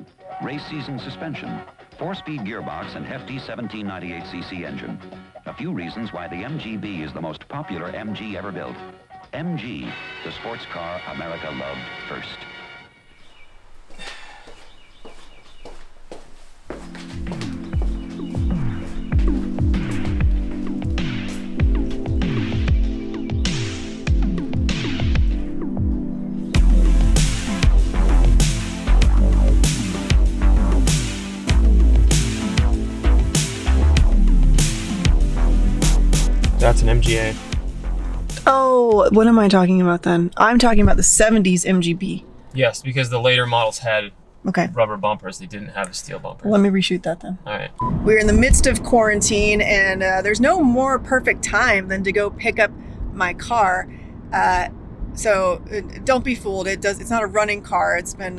suspension, race season suspension, 4-speed gearbox, and hefty 1798cc engine. A few reasons why the MGB is the most popular MG ever built. MG, the sports car America loved first. That's an MGA. Oh, what am I talking about then? I'm talking about the 70s MGB. Yes, because the later models had Okay. rubber bumpers. They didn't have a steel bumper. Let me reshoot that then. All right. We're in the midst of quarantine, and there's no more perfect time than to go pick up my car. So don't be fooled. It's not a running car. It's been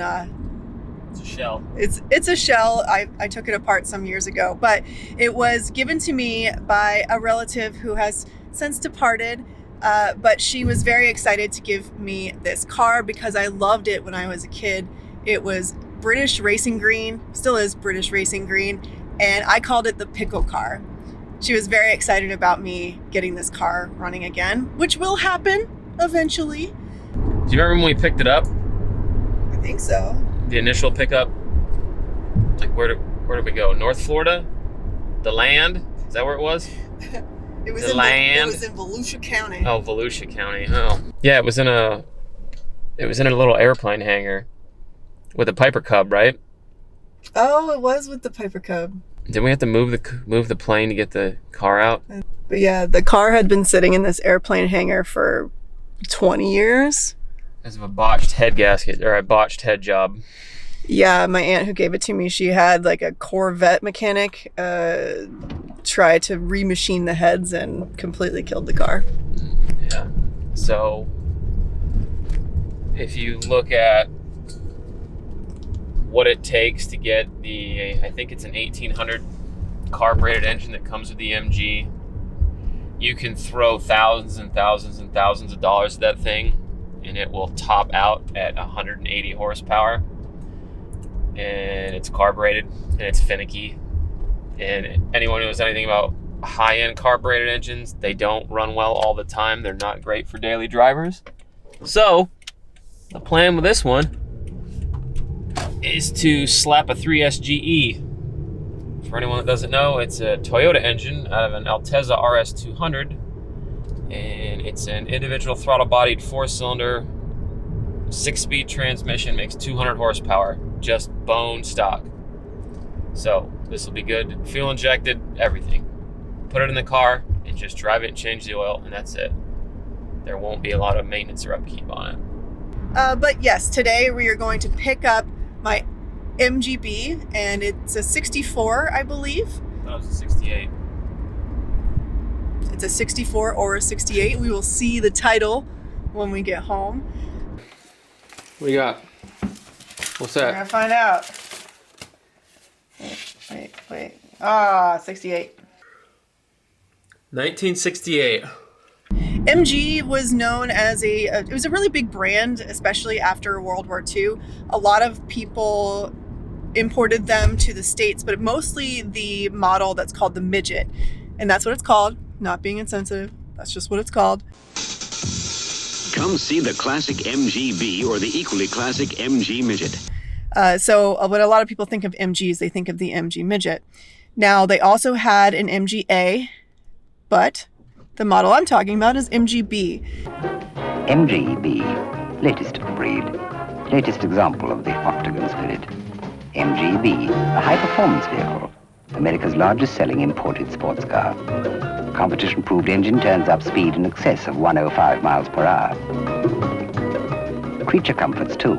It's a shell. It's a shell. I took it apart some years ago, but it was given to me by a relative who has since departed. But she was very excited to give me this car because I loved it when I was a kid. It was British racing green, still is British racing green, and I called it the pickle car. She was very excited about me getting this car running again, which will happen eventually. Do you remember when we picked it up? I think so. The initial pickup? Like where did we go? North Florida? The land? Is that where it was? It was The land. It was in Volusia County. Oh, Volusia County. Oh. Yeah, it was in a little airplane hangar with a Piper Cub, right? Oh, it was with the Piper Cub. Didn't we have to move the plane to get the car out? But yeah, the car had been sitting in this airplane hangar for 20 years. Because of a botched head gasket or a botched head job. Yeah, my aunt who gave it to me, she had like a Corvette mechanic try to remachine the heads and completely killed the car. Yeah. So if you look at what it takes to get I think it's an 1800 carbureted engine that comes with the MG, you can throw thousands and thousands and thousands of dollars at that thing and it will top out at 180 horsepower. And it's carbureted and it's finicky. And anyone who knows anything about high-end carbureted engines, they don't run well all the time. They're not great for daily drivers. So the plan with this one is to slap a 3SGE. For anyone that doesn't know, it's a Toyota engine out of an Altezza RS200, and it's an individual throttle-bodied 4-cylinder 6-speed transmission, makes 200 horsepower, just bone stock. So this will be good, fuel injected, everything. Put it in the car and just drive it and change the oil, and that's it. There won't be a lot of maintenance or upkeep on it. But yes, today we are going to pick up my MGB, and it's a 64, I believe. That was a 68. It's a 64 or a 68. We will see the title when we get home. What do you got? What's We're that? gonna find out. Wait. 68. 1968. MG was known as it was a really big brand, especially after World War II. A lot of people imported them to the States, but mostly the model that's called the Midget. And that's what it's called, not being insensitive. That's just what it's called. Come see the classic MGB or the equally classic MG Midget. So when a lot of people think of MGs, they think of the MG Midget. Now, they also had an MGA, but the model I'm talking about is MGB. MGB, latest of the breed, latest example of the octagon spirit. MGB, a high-performance vehicle, America's largest-selling imported sports car. Competition-proved engine turns up speed in excess of 105 miles per hour. Creature comforts, too.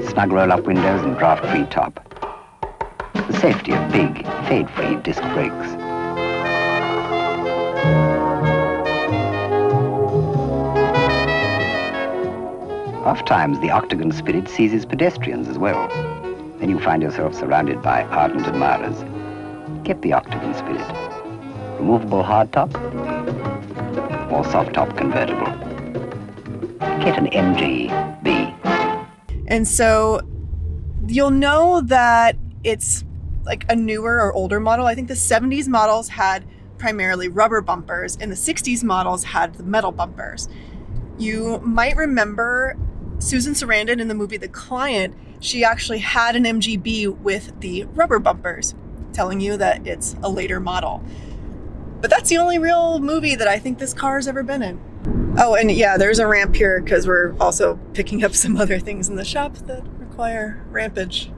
Snug roll-up windows and draft-free top. The safety of big, fade-free disc brakes. Oft-times, the octagon spirit seizes pedestrians as well. Then you find yourself surrounded by ardent admirers. Get the octagon spirit. Removable hardtop or soft-top convertible. Get an MGB. And so You'll know that it's like a newer or older model. I think the 70s models had primarily rubber bumpers and the 60s models had the metal bumpers. You might remember Susan Sarandon in the movie The Client. She actually had an MGB with the rubber bumpers, telling you that it's a later model. But that's the only real movie that I think this car has ever been in. Oh, and yeah, there's a ramp here because we're also picking up some other things in the shop that require rampage.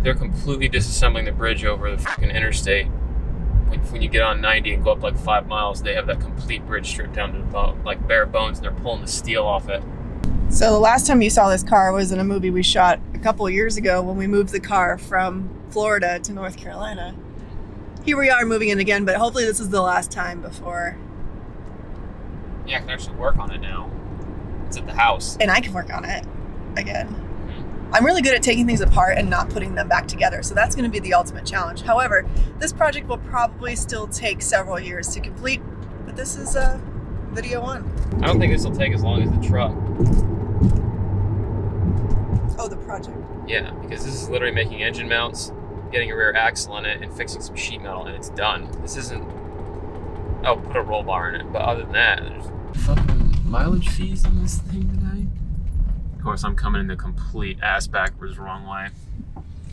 They're completely disassembling the bridge over the fucking interstate. When you get on 90 and go up like 5 miles, they have that complete bridge stripped down to the bone, like bare bones, and they're pulling the steel off it. So the last time you saw this car was in a movie we shot a couple of years ago when we moved the car from Florida to North Carolina. Here we are moving it again, but hopefully this is the last time before. Yeah, I can actually work on it now. It's at the house. And I can work on it again. I'm really good at taking things apart and not putting them back together, so that's going to be the ultimate challenge. However, this project will probably still take several years to complete, but this is video one. I don't think this will take as long as the truck. Oh, the project. Yeah, because this is literally making engine mounts, getting a rear axle on it, and fixing some sheet metal, and it's done. This isn't... Oh, put a roll bar in it, but other than that, there's fucking mileage fees on this thing today. Of course, I'm coming in the complete ass backwards wrong way.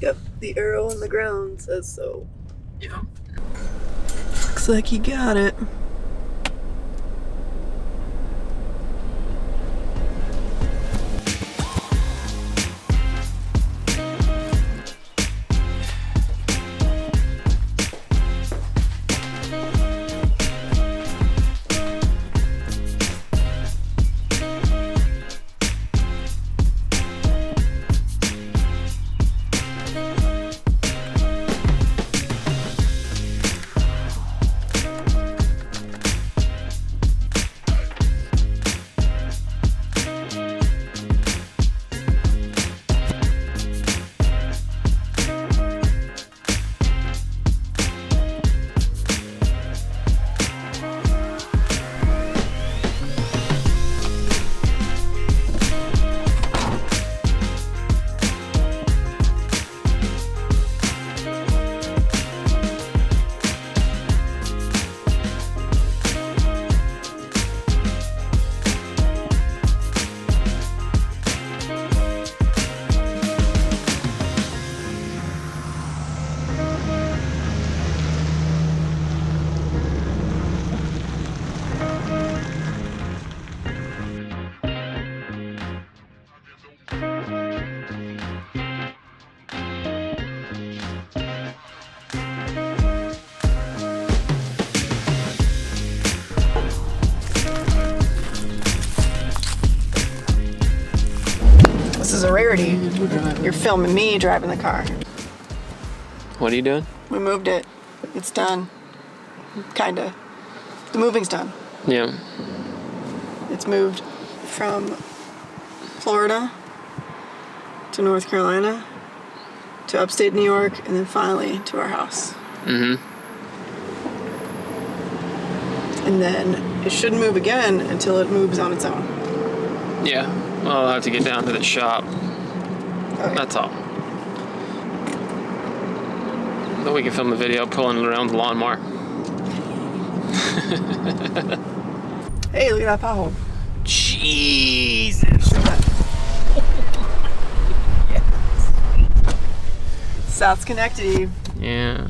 Yep, the arrow on the ground says so. Yep. Looks like you got it. This is a rarity. You're filming me driving the car. What are you doing? We moved it. It's done. Kinda. The moving's done. Yeah. It's moved from Florida to North Carolina to upstate New York and then finally to our house. Mm-hmm. And then it shouldn't move again until it moves on its own. Yeah. Well, I'll have to get down to the shop. Okay. That's all. Then we can film the video pulling around the lawnmower. Hey, look at that pothole. Jesus! Yes. South Schenectady. Yeah.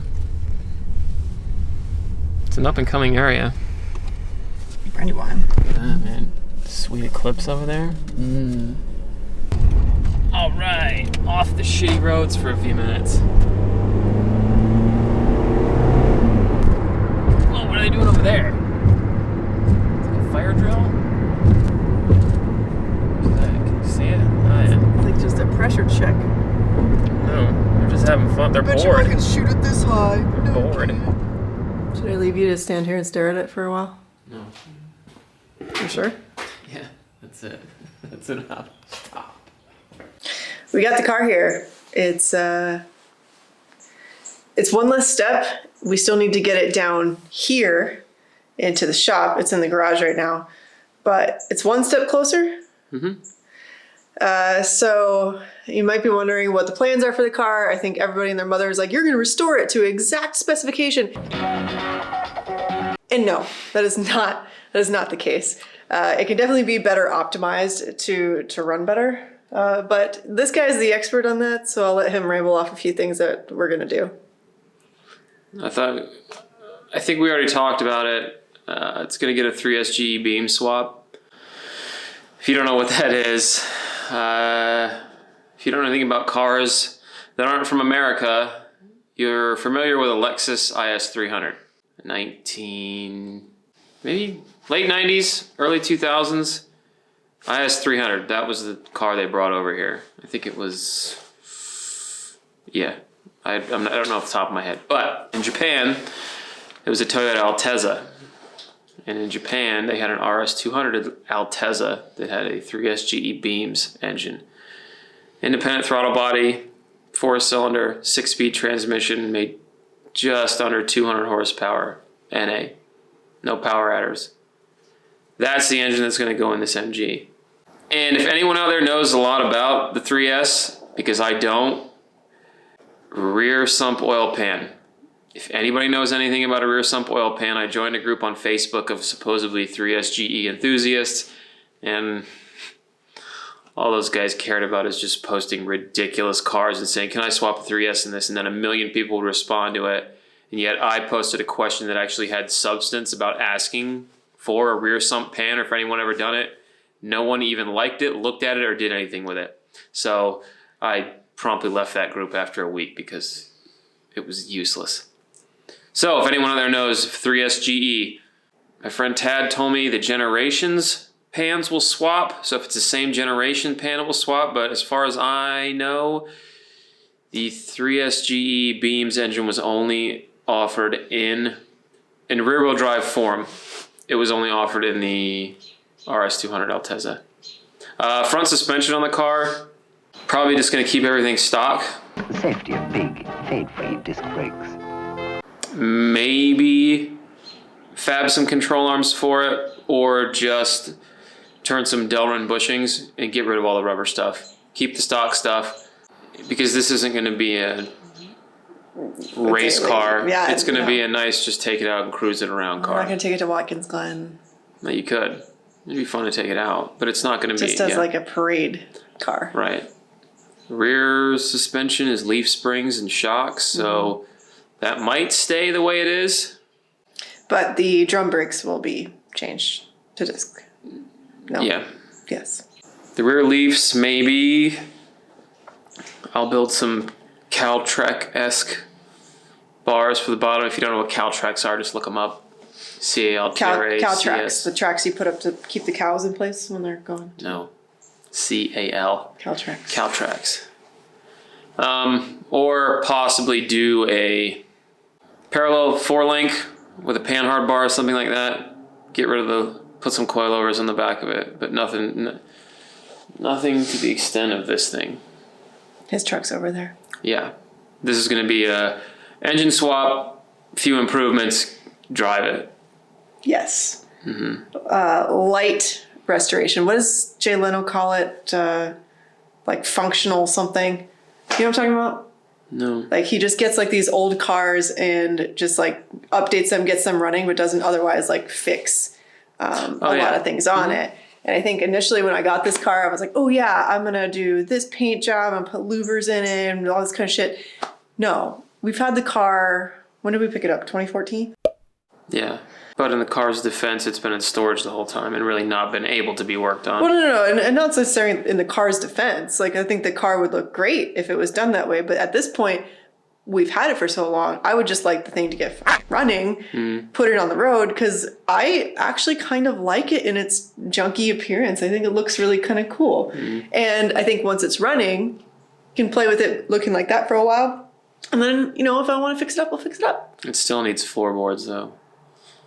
It's an up-and-coming area. Brandywine. Ah, man. Sweet eclipse over there. All right, off the shitty roads for a few minutes. Whoa, what are they doing over there? Is it a fire drill? What's that? Can you see it? Oh, yeah. It's like just a pressure check. No, they're just having fun. They're Bet you I bored. can shoot it this high. They're bored. Should I leave you to stand here and stare at it for a while? No. You sure? Yeah, that's it. That's enough. Stop. We got the car here. It's one less step. We still need to get it down here into the shop. It's in the garage right now, but it's one step closer. Mm-hmm. So you might be wondering what the plans are for the car. I think everybody and their mother is like, you're going to restore it to exact specification. And no, that is not the case. It can definitely be better optimized to run better. But this guy is the expert on that, so I'll let him ramble off a few things that we're going to do. I think we already talked about it. It's going to get a 3SGE beam swap. If you don't know what that is, if you don't know anything about cars that aren't from America, you're familiar with a Lexus IS 300. Maybe late 90s, early 2000s. IS 300, that was the car they brought over here. I think it was, yeah. I don't know off the top of my head. But in Japan, it was a Toyota Altezza. And in Japan, they had an RS200 Altezza that had a 3SGE Beams engine. Independent throttle body, 4-cylinder, 6-speed transmission, made just under 200 horsepower NA. No power adders. That's the engine that's going to go in this MG. And if anyone out there knows a lot about the 3S, because I don't, rear sump oil pan. If anybody knows anything about a rear sump oil pan, I joined a group on Facebook of supposedly 3SGE enthusiasts, and all those guys cared about is just posting ridiculous cars and saying, can I swap the 3S in this? And then 1 million people would respond to it. And yet I posted a question that actually had substance about asking for a rear sump pan, or if anyone ever done it. No one even liked it, looked at it, or did anything with it. So I promptly left that group after a week because it was useless. So if anyone out there knows 3SGE, my friend Tad told me the generations pans will swap. So if it's the same generation pan, it will swap. But as far as I know, the 3SGE Beams engine was only offered in rear-wheel drive form. It was only offered in the RS200 Altezza. Front suspension on the car, probably just going to keep everything stock. The safety of big, fade-free disc brakes. Maybe fab some control arms for it, or just turn some Delrin bushings and get rid of all the rubber stuff. Keep the stock stuff, because this isn't going to be a race car. Yeah, it's going to be a nice, just take it out and cruise it around car. I'm not going to take it to Watkins Glen. No, you could. It'd be fun to take it out, but it's not going to be. Just as like a parade car. Right. Rear suspension is leaf springs and shocks, so that might stay the way it is. But the drum brakes will be changed to disc. No. Yeah. Yes. The rear leafs, maybe. I'll build some Caltrek-esque bars for the bottom. If you don't know what Caltreks are, just look them up. C-A-L-T-R-A-C-S. Cow tracks. The tracks you put up to keep the cows in place when they're going. No. C-A-L. Caltreks. Caltreks. Or possibly do a parallel 4-link with a panhard bar or something like that. Get rid of put some coilovers on the back of it, but nothing to the extent of this thing. His truck's over there. Yeah. This is going to be a engine swap, few improvements, drive it. Yes. Light restoration. What does Jay Leno call it? Like functional something. You know what I'm talking about? No. Like he just gets like these old cars and just like updates them, gets them running, but doesn't otherwise like fix a lot of things on it. And I think initially when I got this car, I was like, oh yeah, I'm going to do this paint job and put louvers in it and all this kind of shit. No, we've had the car, when did we pick it up? 2014? Yeah. But in the car's defense, it's been in storage the whole time and really not been able to be worked on. Well, no. And not necessarily in the car's defense. Like, I think the car would look great if it was done that way. But at this point, we've had it for so long. I would just like the thing to get running, put it on the road, because I actually kind of like it in its junky appearance. I think it looks really kind of cool. And I think once it's running, you can play with it looking like that for a while. And then, you know, if I want to fix it up, I'll fix it up. It still needs floorboards, though.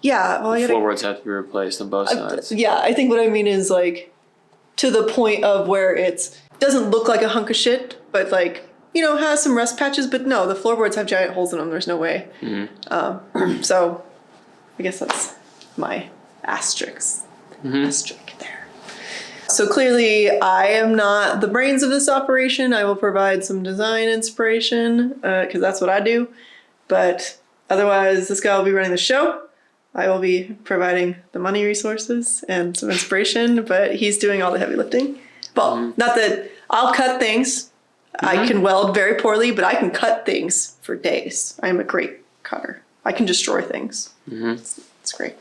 Yeah, well, the floorboards have to be replaced on both sides. Yeah, I think what I mean is like to the point of where it doesn't look like a hunk of shit, but like, you know, has some rust patches. But no, the floorboards have giant holes in them. There's no way. So I guess that's my asterisk. Asterisk there. So clearly I am not the brains of this operation. I will provide some design inspiration because that's what I do. But otherwise, this guy will be running the show. I will be providing the money resources and some inspiration, but he's doing all the heavy lifting. Well, not that I'll cut things. I can weld very poorly, but I can cut things for days. I'm a great cutter. I can destroy things. It's great.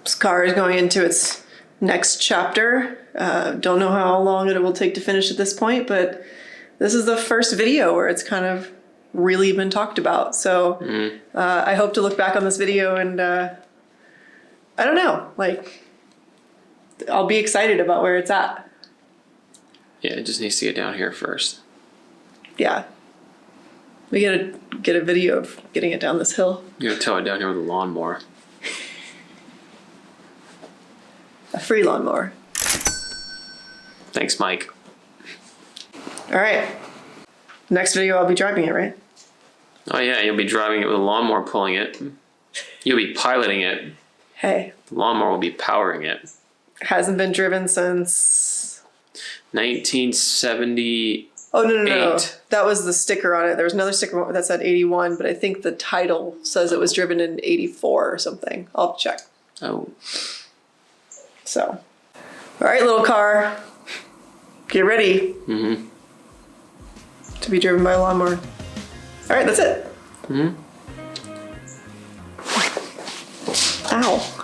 This car is going into its next chapter. Don't know how long it will take to finish at this point, but this is the first video where it's kind of really been talked about. So I hope to look back on this video and I don't know, like I'll be excited about where it's at. Yeah, it just needs to get down here first. Yeah. We gotta get a video of getting it down this hill. You gotta tow it down here with a lawnmower. A free lawnmower. Thanks, Mike. All right. Next video, I'll be driving it, right? Oh yeah, you'll be driving it with a lawnmower pulling it. You'll be piloting it. Hey, The lawnmower will be powering it. hasn't been driven since... 1970. Oh, no. 8. That was the sticker on it. There was another sticker that said 81, but I think the title says it was driven in 84 or something. I'll check. Oh. So, all right, little car. Get ready to be driven by a lawnmower. All right, that's it. Ow.